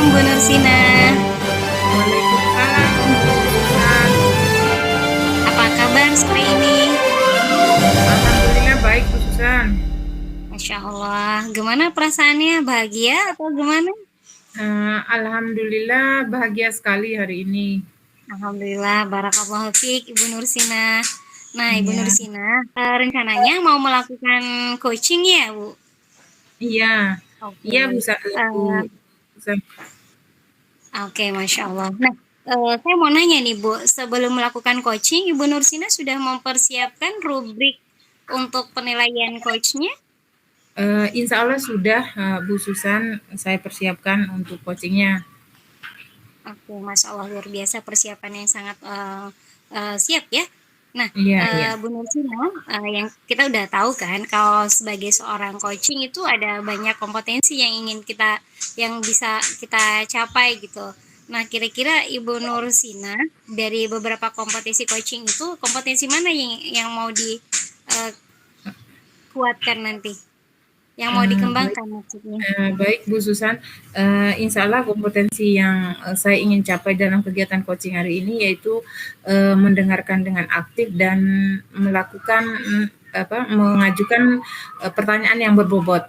Bu Nursina. Waalaikumsalam, Bu Susan. Apa kabar sore ini? Alhamdulillah baik, Bu Susan. Masya Allah. Gimana perasaannya? Bahagia atau gimana? Alhamdulillah bahagia sekali hari ini. Alhamdulillah. Barakallahu fiik, Ibu Nursina. Nah, Ibu Iya, Nursina, rencananya mau melakukan coaching ya, Bu? iya, Oke. iya Bu Eh, Susan. Oke, Masya Allah. Nah, saya mau nanya nih, Bu. Sebelum melakukan coaching, Ibu Nursina sudah mempersiapkan rubrik untuk penilaian coachnya? Insya Allah sudah Bu Susan saya persiapkan untuk coachingnya. Oke, Masya Allah luar biasa persiapan yang sangat siap ya. Nah, Iya, iya. Bu Nursina, yang kita udah tahu kan kalau sebagai seorang coaching itu ada banyak kompetensi yang yang bisa kita capai gitu. Nah, kira-kira Ibu Nursina dari beberapa kompetensi coaching itu kompetensi mana yang mau dikuatkan nanti, yang mau Baik. dikembangkan maksudnya? Baik Bu Susan, insya Allah kompetensi yang saya ingin capai dalam kegiatan coaching hari ini yaitu mendengarkan dengan aktif dan melakukan mengajukan pertanyaan yang berbobot.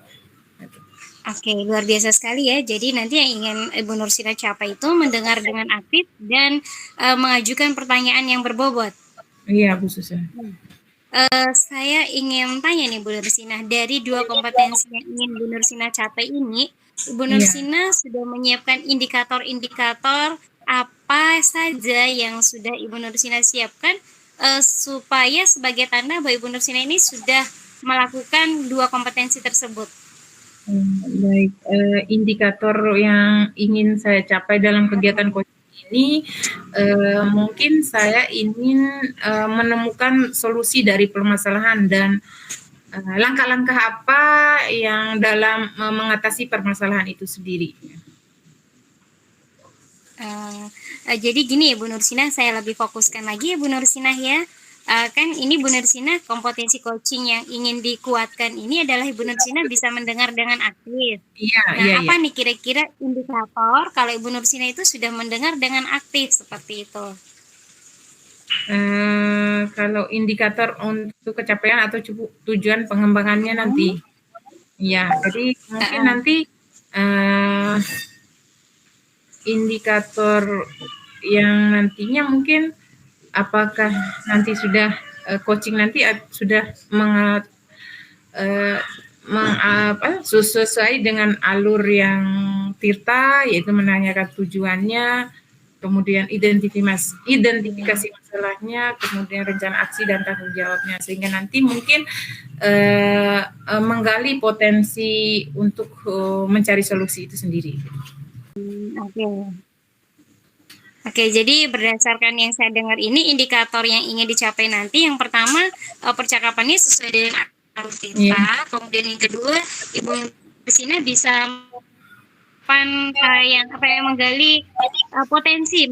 Oke, luar biasa sekali ya. Jadi nanti yang ingin Ibu Nursina capai itu mendengar dengan aktif dan mengajukan pertanyaan yang berbobot. Iya Bu Susan. Saya ingin tanya nih Bu Nursina, dari dua kompetensi yang ingin Bu Nursina capai ini, Ibu Iya. Nursina sudah menyiapkan indikator-indikator apa saja yang sudah Ibu Nursina siapkan supaya sebagai tanda bahwa Ibu Nursina ini sudah melakukan dua kompetensi tersebut. Baik, indikator yang ingin saya capai dalam kegiatan coaching ini, mungkin saya ingin menemukan solusi dari permasalahan dan langkah-langkah apa yang dalam mengatasi permasalahan itu sendiri. Jadi gini ya Bu Nursina, saya lebih fokuskan lagi ya Bu Nursina ya. Kan ini Bu Nursina kompetensi coaching yang ingin dikuatkan ini adalah Ibu Nursina bisa mendengar dengan aktif. Iya, Nah, iya, iya. apa nih kira-kira indikator kalau Ibu Nursina itu sudah mendengar dengan aktif seperti itu? Kalau indikator untuk capaian atau tujuan pengembangannya Hmm. nanti, ya. Jadi mungkin Uh, nanti uh, indikator yang nantinya mungkin apakah nanti sudah coaching nanti sudah uh, sesuai dengan alur yang Tirta, yaitu menanyakan tujuannya, kemudian identifikasi masalahnya, kemudian rencana aksi dan tanggung jawabnya, sehingga nanti mungkin menggali potensi untuk mencari solusi itu sendiri. Oke. Oke, jadi berdasarkan yang saya dengar ini, indikator yang ingin dicapai nanti, yang pertama percakapannya sesuai dengan alur Iya. kita, kemudian yang kedua, Ibu Nursina bisa menggali potensi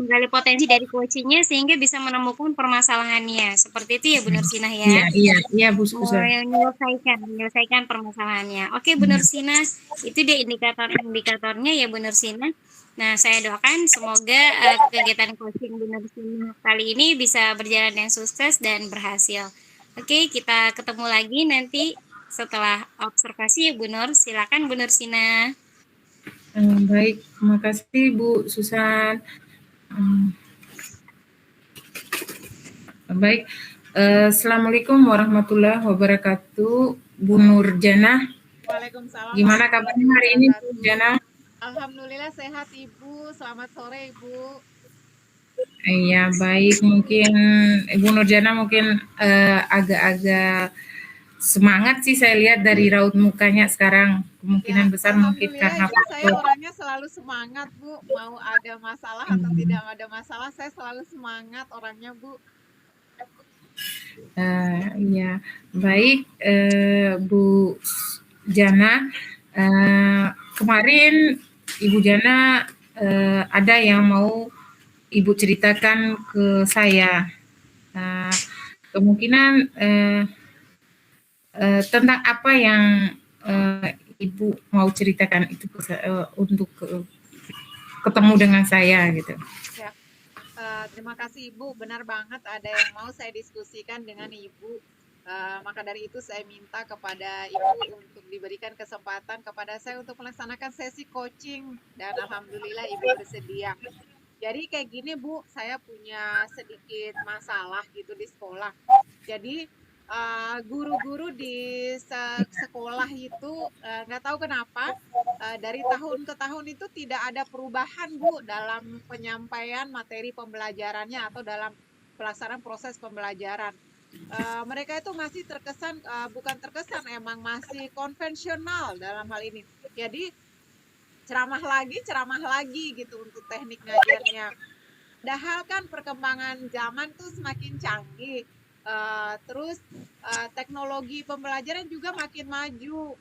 dari coachingnya sehingga bisa menemukan permasalahannya. Seperti itu ya Bu Nursina Iya, ya. iya, iya Bu Susan. Menyelesaikan permasalahannya. Oke Bu Nursina, itu dia indikatornya ya Bu Nursina. Nah, saya doakan semoga kegiatan coaching Bu Nursina kali ini bisa berjalan dengan sukses dan berhasil. Oke, kita ketemu lagi nanti setelah observasi ya Bu Nur. Silakan Bu Nursina. Baik, terima kasih Bu Susan. Baik, Assalamualaikum warahmatullahi wabarakatuh, Bu Nurjana. Waalaikumsalam Gimana kabarnya hari ini Bu Nurjana? Alhamdulillah sehat Ibu. Selamat sore Ibu. Iya baik, mungkin Ibu Nurjana mungkin agak-agak semangat sih saya lihat dari raut mukanya sekarang. Kemungkinan besar mungkin Alhamdulillah karena Ibu, saya orangnya selalu semangat Bu. Mau ada masalah atau tidak ada masalah, saya selalu semangat orangnya Bu. Iya baik, Bu Jana. Kemarin Ibu Jana ada yang mau Ibu ceritakan ke saya. Kemungkinan tentang apa yang Ibu mau ceritakan itu untuk ketemu dengan saya gitu. Ya, terima kasih Ibu. Benar banget ada yang mau saya diskusikan dengan Ibu. Maka dari itu saya minta kepada Ibu untuk diberikan kesempatan kepada saya untuk melaksanakan sesi coaching dan alhamdulillah Ibu bersedia. Jadi kayak gini Bu, saya punya sedikit masalah gitu di sekolah. Jadi guru-guru di sekolah itu nggak tahu kenapa dari tahun ke tahun itu tidak ada perubahan Bu dalam penyampaian materi pembelajarannya atau dalam pelaksanaan proses pembelajaran. Mereka itu masih terkesan bukan terkesan, emang masih konvensional dalam hal ini. Jadi ceramah lagi gitu untuk teknik ngajarnya. Padahal kan perkembangan zaman tuh semakin canggih. Terus teknologi pembelajaran juga makin maju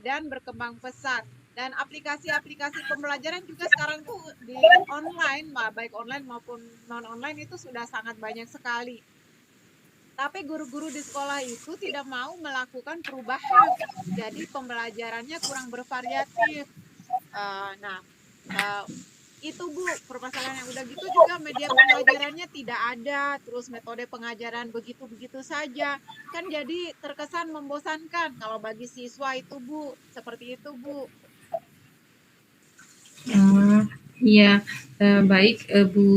dan berkembang pesat. Dan aplikasi-aplikasi pembelajaran juga sekarang tuh di online, baik online maupun non-online itu sudah sangat banyak sekali. Tapi guru-guru di sekolah itu tidak mau melakukan perubahan. Jadi pembelajarannya kurang bervariatif. Nah, itu Bu, permasalahan yang udah gitu juga media pembelajarannya tidak ada, terus metode pengajaran begitu-begitu saja. Kan jadi terkesan membosankan kalau bagi siswa itu Bu, seperti itu Bu. Iya, baik Bu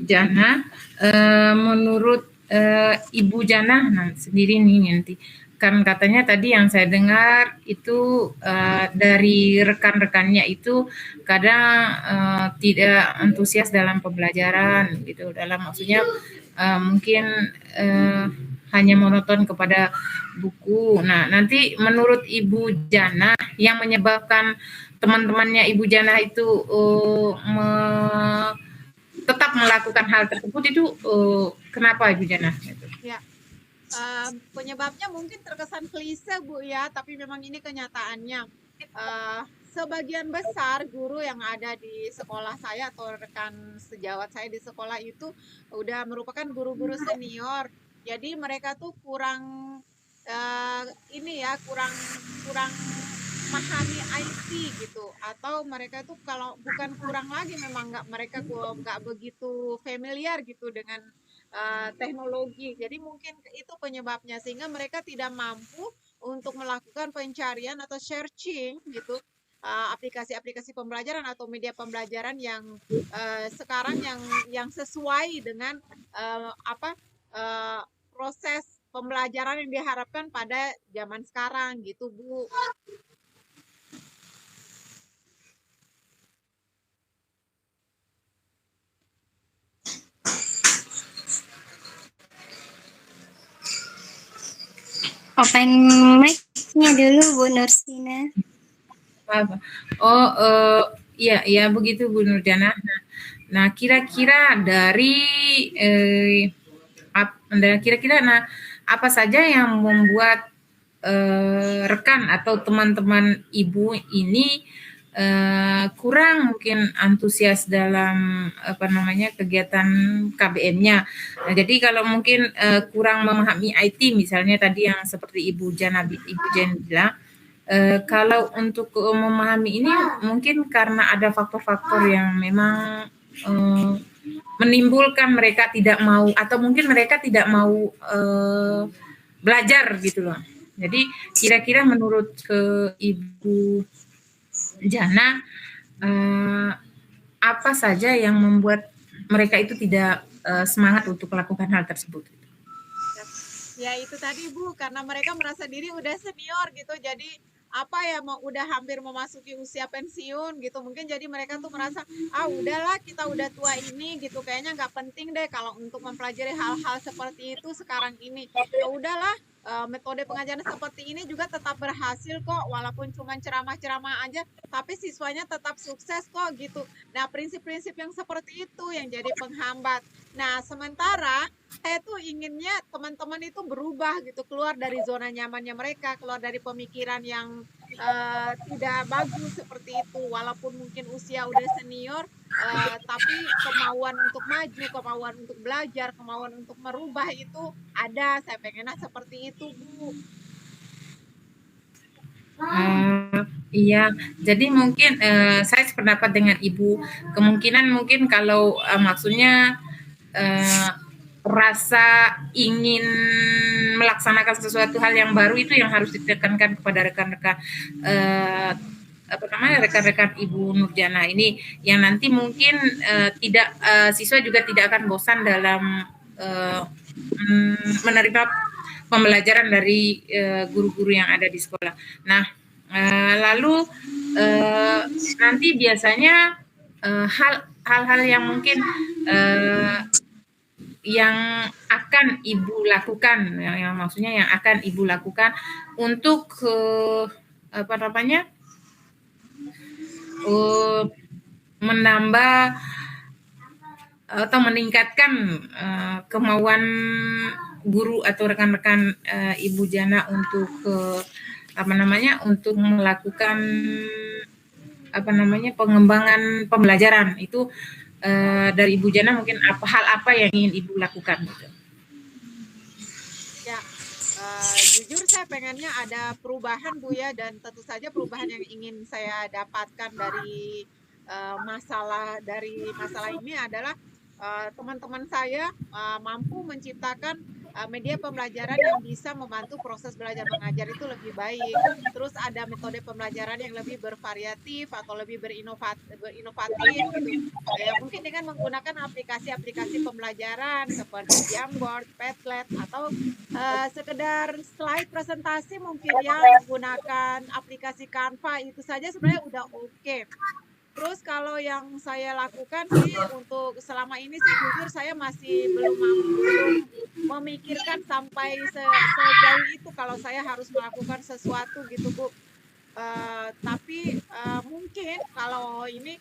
Jana. Menurut Ibu Jana sendiri nih nanti, kan katanya tadi yang saya dengar itu dari rekan-rekannya itu kadang tidak antusias dalam pembelajaran gitu, dalam maksudnya mungkin hanya monoton kepada buku. Nah, nanti menurut Ibu Jana yang menyebabkan teman-temannya Ibu Jana itu tetap melakukan hal tersebut itu kenapa Ibu Jana? Ya, penyebabnya mungkin terkesan klise Bu ya, tapi memang ini kenyataannya. Sebagian besar guru yang ada di sekolah saya atau rekan sejawat saya di sekolah itu udah merupakan guru-guru senior. Jadi mereka tuh kurang kurang memahami IT gitu, atau mereka tuh kalau bukan kurang lagi memang nggak begitu familiar gitu dengan teknologi. Jadi mungkin itu penyebabnya sehingga mereka tidak mampu untuk melakukan pencarian atau searching gitu aplikasi-aplikasi pembelajaran atau media pembelajaran yang sekarang yang sesuai dengan proses pembelajaran yang diharapkan pada zaman sekarang gitu Bu. Open mic-nya dulu Bu Nursina. Iya, ya begitu Bu Nurjana. Nah, kira-kira apa saja yang membuat rekan atau teman-teman Ibu ini kurang mungkin antusias dalam kegiatan KBM-nya. Nah, jadi kalau mungkin kurang memahami IT misalnya tadi yang seperti Ibu Jen bilang, kalau untuk memahami ini mungkin karena ada faktor-faktor yang memang menimbulkan mereka tidak mau atau mungkin mereka tidak mau belajar gitu loh. Jadi kira-kira menurut Ibu Jana apa saja yang membuat mereka itu tidak semangat untuk melakukan hal tersebut? Ya itu tadi Bu, karena mereka merasa diri udah senior gitu, jadi udah hampir memasuki usia pensiun gitu, mungkin jadi mereka tuh merasa udahlah kita udah tua ini gitu, kayaknya nggak penting deh kalau untuk mempelajari hal-hal seperti itu sekarang ini. Ya udahlah, metode pengajaran seperti ini juga tetap berhasil kok, walaupun cuma ceramah-ceramah aja, tapi siswanya tetap sukses kok gitu. Nah prinsip-prinsip yang seperti itu yang jadi penghambat. Nah sementara saya tuh inginnya teman-teman itu berubah gitu, keluar dari zona nyamannya mereka, keluar dari pemikiran yang tidak bagus seperti itu, walaupun mungkin usia udah senior, tapi kemauan untuk maju, kemauan untuk belajar, kemauan untuk merubah itu ada. Saya pengennya seperti itu Bu. Iya, jadi mungkin saya sependapat dengan Ibu. Kemungkinan mungkin kalau maksudnya eh, rasa ingin melaksanakan sesuatu hal yang baru itu yang harus ditekankan kepada rekan-rekan eh, apa namanya rekan-rekan Ibu Nurjana ini yang nanti mungkin tidak siswa juga tidak akan bosan dalam eh, menerima pembelajaran dari guru-guru yang ada di sekolah. Nah, lalu nanti biasanya hal-hal yang mungkin yang akan Ibu lakukan, yang maksudnya yang akan Ibu lakukan untuk apa namanya menambah atau meningkatkan kemauan guru atau rekan-rekan Ibu Jana untuk apa namanya untuk melakukan apa namanya pengembangan pembelajaran itu dari Ibu Jana mungkin hal apa yang ingin Ibu lakukan gitu. Ya, jujur saya pengennya ada perubahan Bu ya, dan tentu saja perubahan yang ingin saya dapatkan dari masalah ini adalah teman-teman saya mampu menciptakan media pembelajaran yang bisa membantu proses belajar mengajar itu lebih baik. Terus ada metode pembelajaran yang lebih bervariatif atau lebih berinovatif gitu. Ya, mungkin dengan menggunakan aplikasi-aplikasi pembelajaran seperti Jamboard, Padlet, atau sekedar slide presentasi mungkin ya menggunakan aplikasi Canva itu saja sebenarnya udah oke. Terus kalau yang saya lakukan sih untuk selama ini sih jujur saya masih belum memikirkan sampai sejauh itu kalau saya harus melakukan sesuatu gitu Bu. Tapi mungkin kalau ini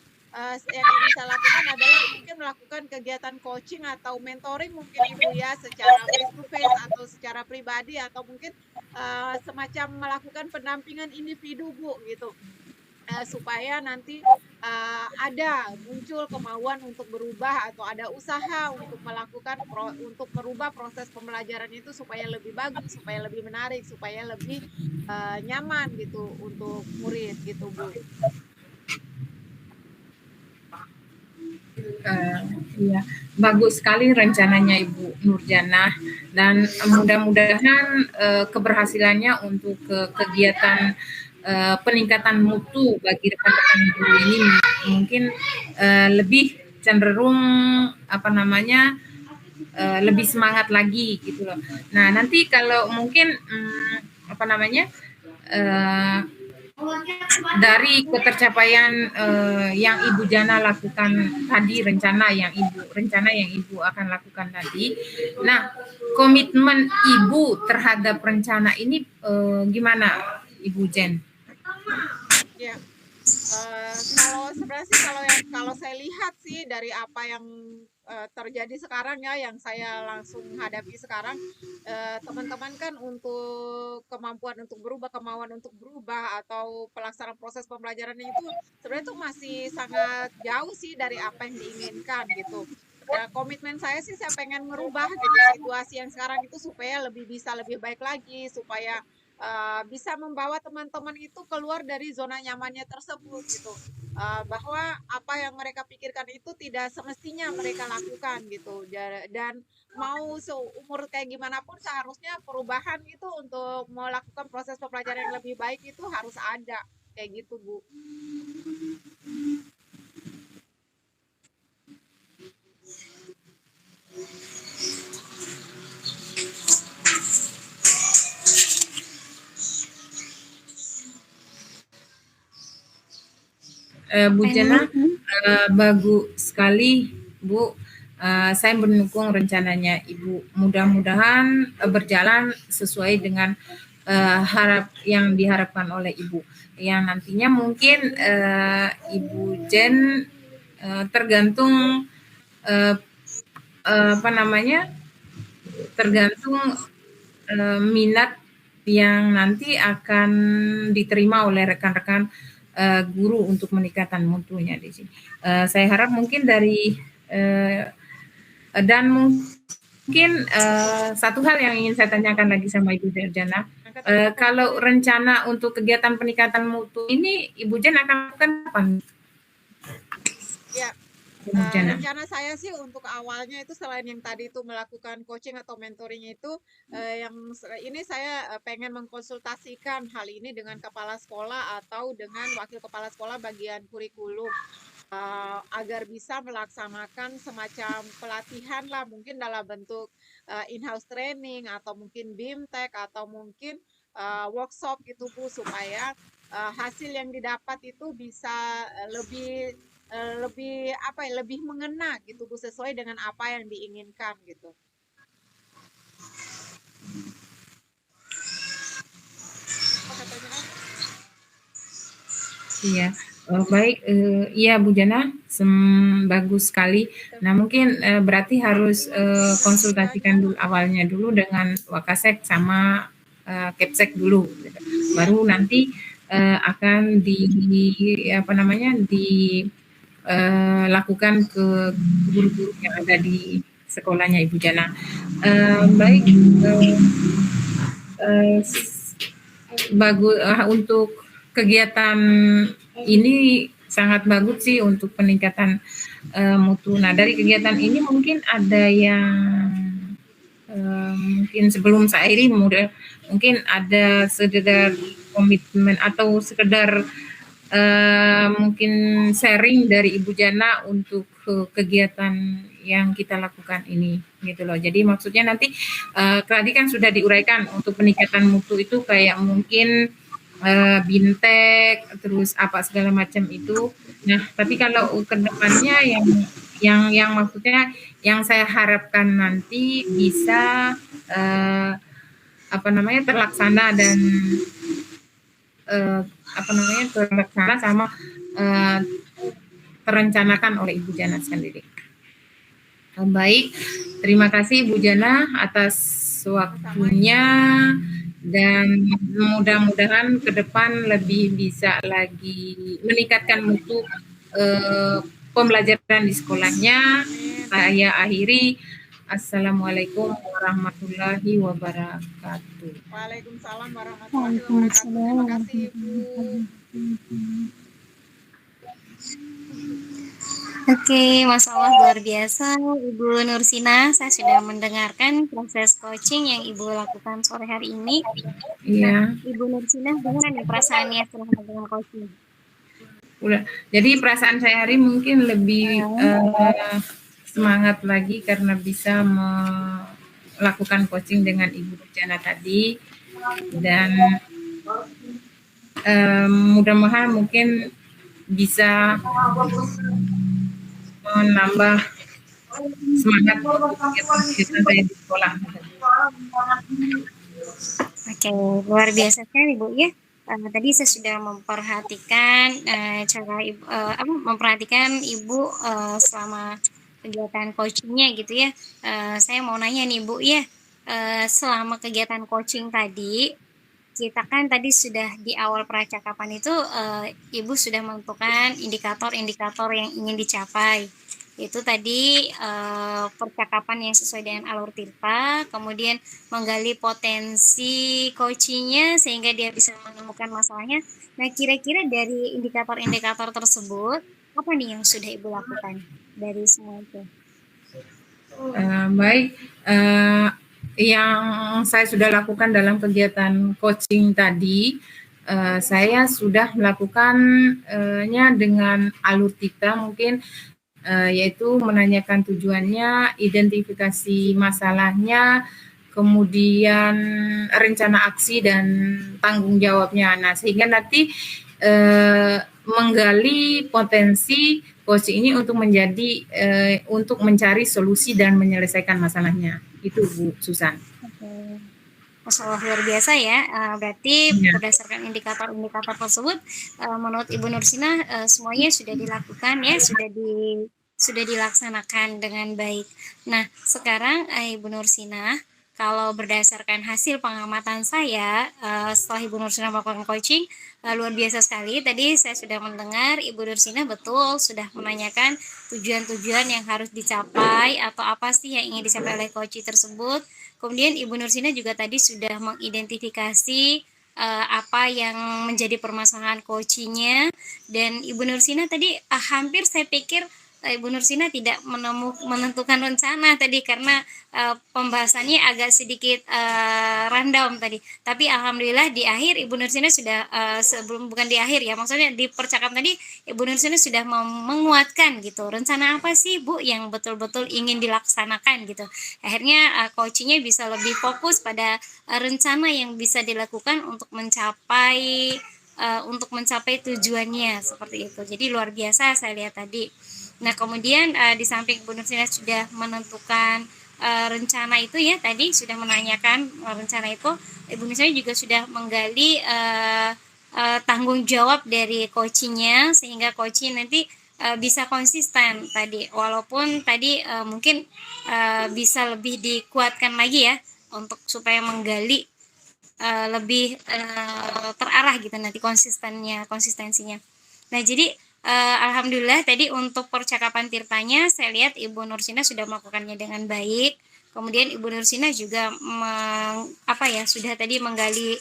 yang ingin saya lakukan adalah mungkin melakukan kegiatan coaching atau mentoring mungkin Ibu ya secara face to face atau secara pribadi atau mungkin semacam melakukan pendampingan individu Bu gitu. Supaya nanti ada muncul kemauan untuk berubah atau ada usaha untuk untuk merubah proses pembelajaran itu supaya lebih bagus, supaya lebih menarik, supaya lebih nyaman gitu untuk murid gitu Bu. Iya, bagus sekali rencananya Ibu Nurjana dan mudah-mudahan keberhasilannya untuk kegiatan peningkatan mutu bagi rekan-rekan guru ini mungkin lebih cenderung apa namanya lebih semangat lagi gitu loh. Nah nanti kalau mungkin apa namanya dari ketercapaian yang Ibu Jana lakukan tadi rencana yang Ibu akan lakukan tadi. Nah, komitmen Ibu terhadap rencana ini gimana Ibu Jen? Ya. Kalau sebenarnya sih kalau saya lihat sih dari apa yang terjadi sekarang ya, yang saya langsung hadapi sekarang, teman-teman kan untuk kemampuan untuk berubah, kemauan untuk berubah atau pelaksanaan proses pembelajaran itu sebenarnya tuh masih sangat jauh sih dari apa yang diinginkan gitu. Ya, komitmen saya sih saya pengen merubah gitu situasi yang sekarang itu supaya lebih baik lagi, supaya bisa membawa teman-teman itu keluar dari zona nyamannya tersebut gitu. Bahwa apa yang mereka pikirkan itu tidak semestinya mereka lakukan gitu. Dan mau seumur kayak gimana pun seharusnya perubahan itu untuk melakukan proses pembelajaran yang lebih baik itu harus ada. Kayak gitu, Bu. Bu Jana, bagus sekali Bu. Saya mendukung rencananya Ibu. Mudah-mudahan berjalan sesuai dengan yang diharapkan oleh Ibu. Yang nantinya mungkin Ibu Jen tergantung apa namanya tergantung minat yang nanti akan diterima oleh rekan-rekan guru untuk meningkatkan mutunya di sini. Saya harap mungkin dari dan mungkin satu hal yang ingin saya tanyakan lagi sama Ibu Nurjana, Kalau rencana untuk kegiatan peningkatan mutu ini Ibu Jen akan lakukan apa? Ya, rencana saya sih untuk awalnya itu selain yang tadi itu melakukan coaching atau mentoring itu, ini saya pengen mengkonsultasikan hal ini dengan kepala sekolah atau dengan wakil kepala sekolah bagian kurikulum, agar bisa melaksanakan semacam pelatihan lah, mungkin dalam bentuk in-house training atau mungkin BIMTEK atau mungkin workshop gitu Bu, supaya hasil yang didapat itu bisa lebih apa ya, lebih mengena gitu Bu, sesuai dengan apa yang diinginkan gitu. Apa katanya? Iya, baik, iya Bu Jana, bagus sekali. Nah mungkin berarti harus konsultasikan dulu awalnya dulu dengan Wakasek sama Kepsek dulu, baru nanti akan apa namanya dilakukan ke guru-guru yang ada di sekolahnya Ibu Jana. Baik, bagus untuk kegiatan ini sangat bagus sih untuk peningkatan mutu. Nah dari kegiatan ini mungkin ada yang mungkin sebelum saya akhiri mungkin ada sekedar komitmen atau sekedar mungkin sharing dari Ibu Jana untuk kegiatan yang kita lakukan ini gitu loh. Jadi maksudnya nanti tadi kan sudah diuraikan untuk peningkatan mutu itu kayak mungkin BIMTEK terus apa segala macam itu. Nah, tapi kalau ke depannya yang maksudnya yang saya harapkan nanti bisa apa namanya terlaksana dan terlaksana sama terencanakan oleh Ibu Jana sendiri. Baik, terima kasih Bu Jana atas waktunya dan mudah-mudahan ke depan lebih bisa lagi meningkatkan mutu pembelajaran di sekolahnya. Saya akhiri. Assalamualaikum warahmatullahi wabarakatuh. Waalaikumsalam warahmatullahi wabarakatuh. Terima kasih Ibu. Oke, Masya Allah luar biasa Ibu Nursina. Saya sudah mendengarkan proses coaching yang Ibu lakukan sore hari ini. Iya. Nah, Ibu Nursina, gimana nih perasaannya setelah mendengar coaching? Jadi perasaan saya hari mungkin lebih semangat lagi karena bisa melakukan coaching dengan Ibu Jana tadi dan mudah-mudahan mungkin bisa menambah semangat kegiatan saya di sekolah. Oke, luar biasa sekali Bu ya. Tadi saya sudah memperhatikan cara Ibu memperhatikan Ibu selama kegiatan coachingnya gitu ya. Saya mau nanya nih Bu ya, selama kegiatan coaching tadi kita kan tadi sudah di awal percakapan itu Ibu sudah menentukan indikator-indikator yang ingin dicapai. Itu tadi percakapan yang sesuai dengan alur tirta, kemudian menggali potensi coachingnya sehingga dia bisa menemukan masalahnya. Nah, kira-kira dari indikator-indikator tersebut, apa nih yang sudah Ibu lakukan dari semua itu? Baik, yang saya sudah lakukan dalam kegiatan coaching tadi, saya sudah melakukannya dengan alur tirta mungkin yaitu menanyakan tujuannya, identifikasi masalahnya, kemudian rencana aksi dan tanggung jawabnya. Nah, sehingga nanti menggali potensi coaching ini untuk untuk mencari solusi dan menyelesaikan masalahnya. Itu Bu Susan. Masalah luar biasa ya. Berarti berdasarkan indikator-indikator tersebut, menurut Ibu Nursina semuanya sudah dilakukan ya, sudah dilaksanakan dengan baik. Nah, sekarang Ibu Nursina kalau berdasarkan hasil pengamatan saya setelah Ibu Nursina melakukan coaching, luar biasa sekali. Tadi saya sudah mendengar Ibu Nursina betul sudah menanyakan tujuan-tujuan yang harus dicapai atau apa sih yang ingin dicapai oleh coaching tersebut. Kemudian Ibu Nursina juga tadi sudah mengidentifikasi apa yang menjadi permasalahan coachingnya, dan Ibu Nursina tadi hampir saya pikir Ibu Nursina tidak menentukan rencana tadi karena pembahasannya agak sedikit random tadi. Tapi alhamdulillah di akhir Ibu Nursina sudah sebelum, bukan di akhir ya, maksudnya di percakapan tadi Ibu Nursina sudah menguatkan gitu. Rencana apa sih Bu yang betul-betul ingin dilaksanakan gitu. Akhirnya coachingnya bisa lebih fokus pada rencana yang bisa dilakukan untuk mencapai tujuannya seperti itu. Jadi luar biasa saya lihat tadi. Nah, kemudian di samping Bu Nursina sudah menentukan rencana itu ya, tadi sudah menanyakan rencana itu, Ibu Nursina juga sudah menggali tanggung jawab dari coachingnya sehingga coaching nanti bisa konsisten tadi, walaupun tadi mungkin bisa lebih dikuatkan lagi ya untuk supaya menggali lebih terarah gitu nanti konsistensinya. Nah, jadi alhamdulillah tadi untuk percakapan tirtanya saya lihat Ibu Nursina sudah melakukannya dengan baik. Kemudian Ibu Nursina juga sudah tadi menggali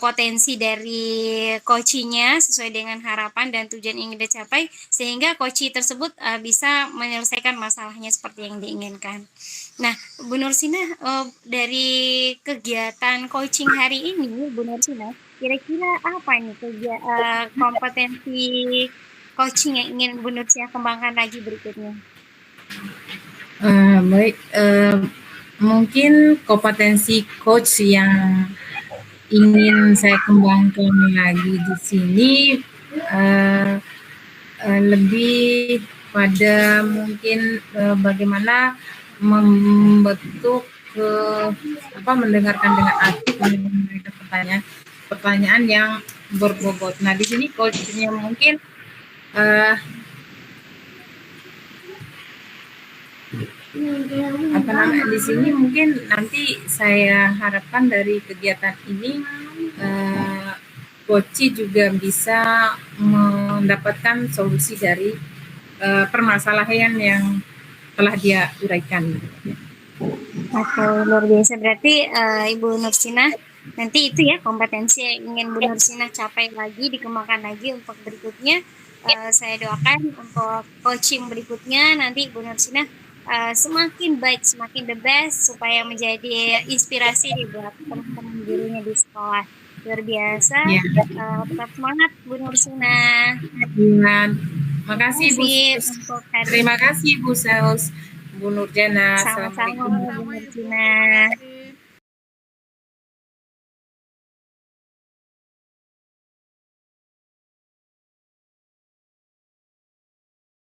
potensi dari coachingnya sesuai dengan harapan dan tujuan yang ingin dicapai sehingga coaching tersebut bisa menyelesaikan masalahnya seperti yang diinginkan. Nah, Bu Nursina, dari kegiatan coaching hari ini, Bu Nursina, kira-kira apa nih kompetensi coaching yang ingin Bu Nursina kembangkan lagi berikutnya? Baik, mungkin kompetensi coach yang ingin saya kembangkan lagi di sini lebih pada mungkin bagaimana membentuk mendengarkan dengan aktif, mendengarkan pertanyaan yang berbobot. Nah, di sini coachnya mungkin di sini mungkin nanti saya harapkan dari kegiatan ini coach juga bisa mendapatkan solusi dari permasalahan yang telah dia uraikan. Oke, luar biasa. Berarti Ibu Nursina nanti itu ya kompetensi yang ingin Bu Nursina capai lagi, dikembangkan lagi untuk berikutnya. Saya doakan untuk coaching berikutnya nanti Bu Nursina semakin baik, semakin the best supaya menjadi inspirasi nih buat teman-teman gurunya di sekolah. Luar biasa. Ya. Tetap semangat Bu Nursina. Makasih Bu. Terima kasih Bu Saus, Bu Nurjana. Sama-sama Bu Nursina.